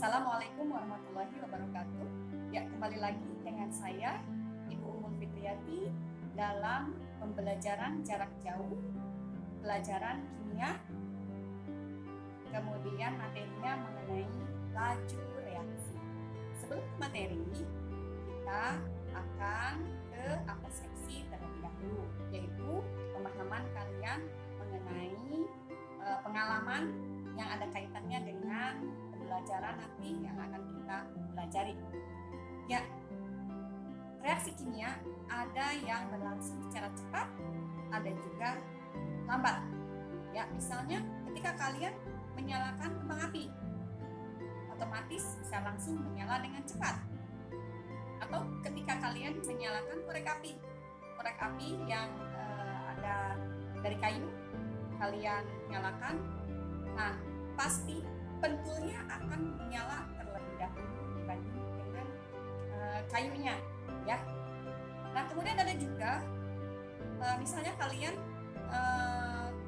Assalamualaikum warahmatullahi wabarakatuh. Ya, kembali lagi dengan saya, Ibu Umul Fitriati, dalam pembelajaran jarak jauh, pelajaran kimia, kemudian materinya mengenai laju reaksi. Sebelum ke materi, kita akan ke apresiasi terlebih dahulu, yaitu pemahaman kalian mengenai pengalaman yang ada kaitannya dengan pembelajaran nanti yang akan kita pelajari. Ya, reaksi kimia ada yang berlangsung secara cepat, ada juga lambat. Ya, misalnya ketika kalian menyalakan kembang api, otomatis bisa langsung menyala dengan cepat. Atau ketika kalian menyalakan korek api yang ada dari kayu, kalian nyalakan, nah pasti pentulnya akan menyala terlebih dahulu dibanding dengan kayunya, ya. Nah, kemudian ada juga misalnya kalian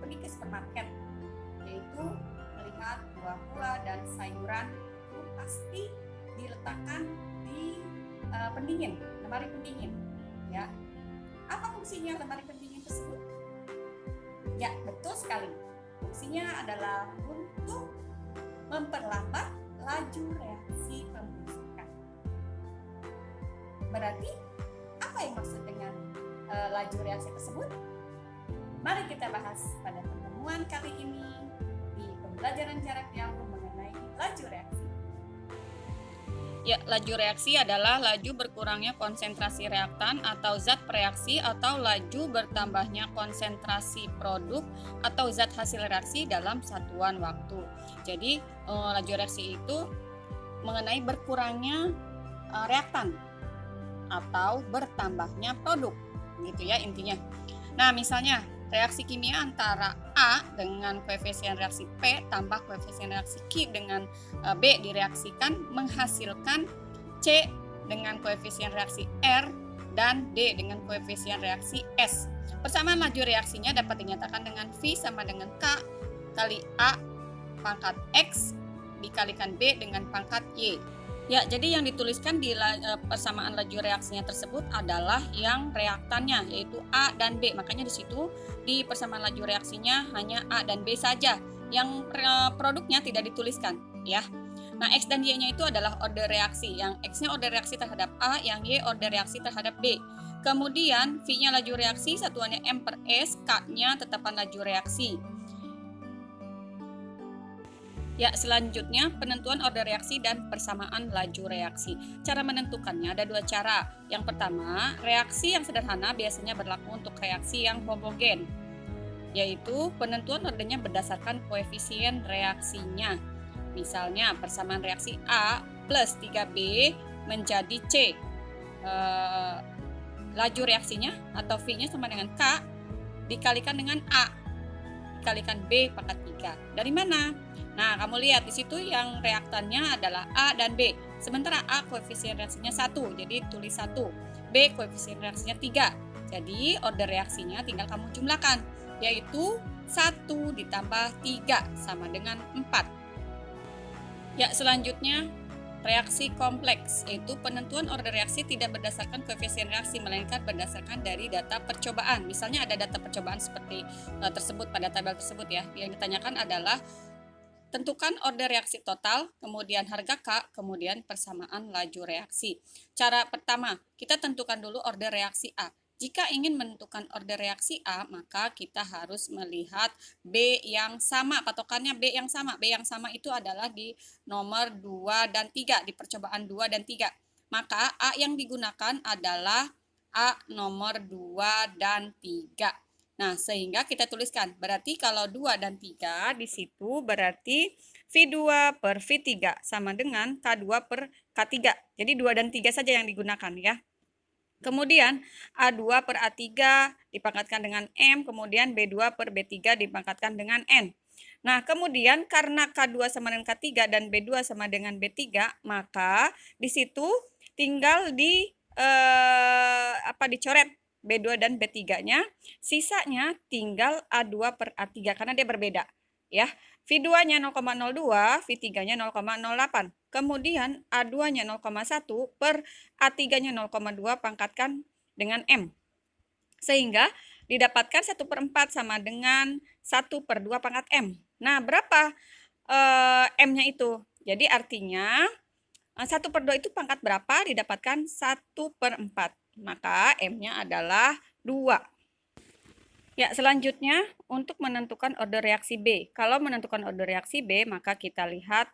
pergi ke supermarket, yaitu melihat buah-buah dan sayuran itu pasti diletakkan di pendingin, lemari pendingin, ya. Apa fungsinya lemari pendingin tersebut? Ya, betul sekali. Fungsinya adalah untuk memperlambat laju reaksi pembusukan. Berarti apa yang maksud dengan laju reaksi tersebut? Mari kita bahas pada pertemuan kali ini di pembelajaran jarak jauh mengenai laju reaksi. Ya, laju reaksi adalah laju berkurangnya konsentrasi reaktan atau zat bereaksi atau laju bertambahnya konsentrasi produk atau zat hasil reaksi dalam satuan waktu. Jadi, laju reaksi itu mengenai berkurangnya reaktan atau bertambahnya produk, gitu ya intinya. Nah, misalnya reaksi kimia antara A dengan koefisien reaksi P tambah koefisien reaksi Q dengan B direaksikan menghasilkan C dengan koefisien reaksi R dan D dengan koefisien reaksi S. Persamaan laju reaksinya dapat dinyatakan dengan V sama dengan K kali A pangkat X dikalikan B dengan pangkat Y. Ya, jadi yang dituliskan di persamaan laju reaksinya tersebut adalah yang reaktannya, yaitu A dan B. Makanya di situ di persamaan laju reaksinya hanya A dan B saja. Yang produknya tidak dituliskan, ya. Nah, X dan Y-nya itu adalah order reaksi. Yang X-nya order reaksi terhadap A, yang Y order reaksi terhadap B. Kemudian V-nya laju reaksi, satuannya M per S, K-nya tetapan laju reaksi. Ya, selanjutnya penentuan order reaksi dan persamaan laju reaksi. Cara menentukannya ada dua cara. Yang pertama, reaksi yang sederhana biasanya berlaku untuk reaksi yang homogen, yaitu penentuan ordernya berdasarkan koefisien reaksinya. Misalnya, persamaan reaksi A plus 3B menjadi C. Laju reaksinya atau V-nya sama dengan K dikalikan dengan A dikalikan B pangkat 3. Dari mana? Nah, kamu lihat di situ yang reaktannya adalah A dan B. Sementara A koefisien reaksinya 1, jadi tulis 1. B koefisien reaksinya 3. Jadi order reaksinya tinggal kamu jumlahkan, yaitu 1 ditambah 3 sama dengan 4. Ya, selanjutnya reaksi kompleks, yaitu penentuan order reaksi tidak berdasarkan koefisien reaksi, melainkan berdasarkan dari data percobaan. Misalnya ada data percobaan seperti tersebut pada tabel tersebut ya. Yang ditanyakan adalah tentukan order reaksi total, kemudian harga K, kemudian persamaan laju reaksi. Cara pertama, kita tentukan dulu order reaksi A. Jika ingin menentukan order reaksi A, maka kita harus melihat B yang sama, patokannya B yang sama. B yang sama itu adalah di nomor 2 dan 3, di percobaan 2 dan 3. Maka A yang digunakan adalah A nomor 2 dan 3. Nah, sehingga kita tuliskan, berarti kalau 2 dan 3 di situ berarti V2 per V3 sama dengan K2 per K3. Jadi 2 dan 3 saja yang digunakan ya. Kemudian A2 per A3 dipangkatkan dengan M, kemudian B2 per B3 dipangkatkan dengan N. Nah, kemudian karena K2 sama dengan K3 dan B2 sama dengan B3, maka di situ tinggal dicoret B2 dan B3-nya, sisanya tinggal A2 per A3 karena dia berbeda. Ya. V2-nya 0,02, V3-nya 0,08. Kemudian A2-nya 0,1 per A3-nya 0,2 pangkatkan dengan M. Sehingga didapatkan 1/4 sama dengan 1/2 pangkat M. Nah, berapa M-nya itu? Jadi artinya 1/2 itu pangkat berapa? Didapatkan 1/4. Maka M-nya adalah 2. Ya, selanjutnya untuk menentukan order reaksi B. Kalau menentukan order reaksi B, maka kita lihat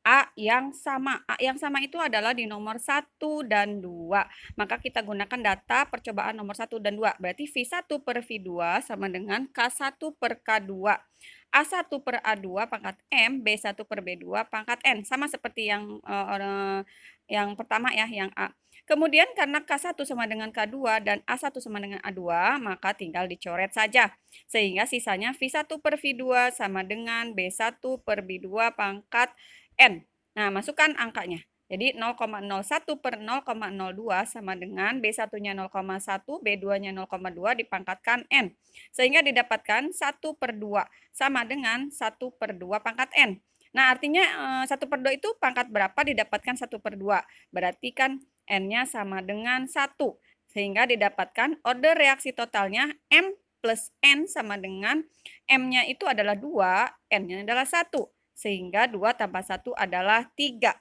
A yang sama. A yang sama itu adalah di nomor 1 dan 2. Maka kita gunakan data percobaan nomor 1 dan 2. Berarti V1 per V2 sama dengan K1 per K2. A1 per A2 pangkat M, B1 per B2 pangkat N. Sama seperti yang pertama ya, yang A. Kemudian karena K1 sama dengan K2 dan A1 sama dengan A2, maka tinggal dicoret saja. Sehingga sisanya V1 per V2 sama dengan B1 per B2 pangkat N. Nah, masukkan angkanya. Jadi 0,01 per 0,02 sama dengan B1-nya 0,1, B2-nya 0,2 dipangkatkan N. Sehingga didapatkan 1/2 sama dengan 1/2 pangkat N. Nah, artinya 1/2 itu pangkat berapa didapatkan 1/2. Berarti kan N-nya sama dengan 1. Sehingga didapatkan order reaksi totalnya M plus N sama dengan M-nya itu adalah 2, N-nya adalah 1. Sehingga 2 tambah 1 adalah 3.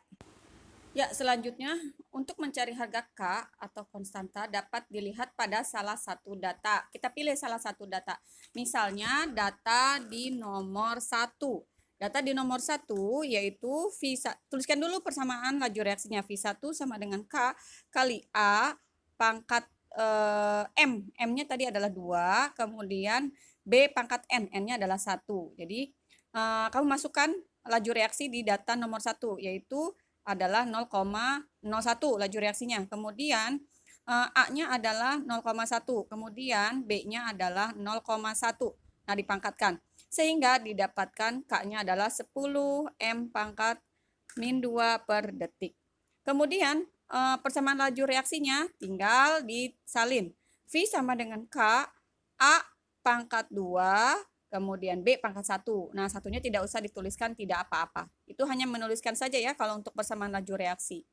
Ya, selanjutnya untuk mencari harga K atau konstanta dapat dilihat pada salah satu data. Kita pilih salah satu data. Misalnya data di nomor 1. Data di nomor 1 yaitu V1. Tuliskan dulu persamaan laju reaksinya. V1 sama dengan K kali A pangkat M. M-nya tadi adalah 2. Kemudian B pangkat N. N-nya adalah 1. Jadi kamu masukkan laju reaksi di data nomor 1 yaitu adalah 0,01 laju reaksinya. Kemudian A-nya adalah 0,1. Kemudian B-nya adalah 0,1. Nah, dipangkatkan. Sehingga didapatkan K-nya adalah 10 M pangkat min 2 per detik. Kemudian persamaan laju reaksinya tinggal disalin. V sama dengan K, A pangkat 2, kemudian B pangkat 1. Nah, satunya tidak usah dituliskan, tidak apa-apa. Itu hanya menuliskan saja ya kalau untuk persamaan laju reaksi.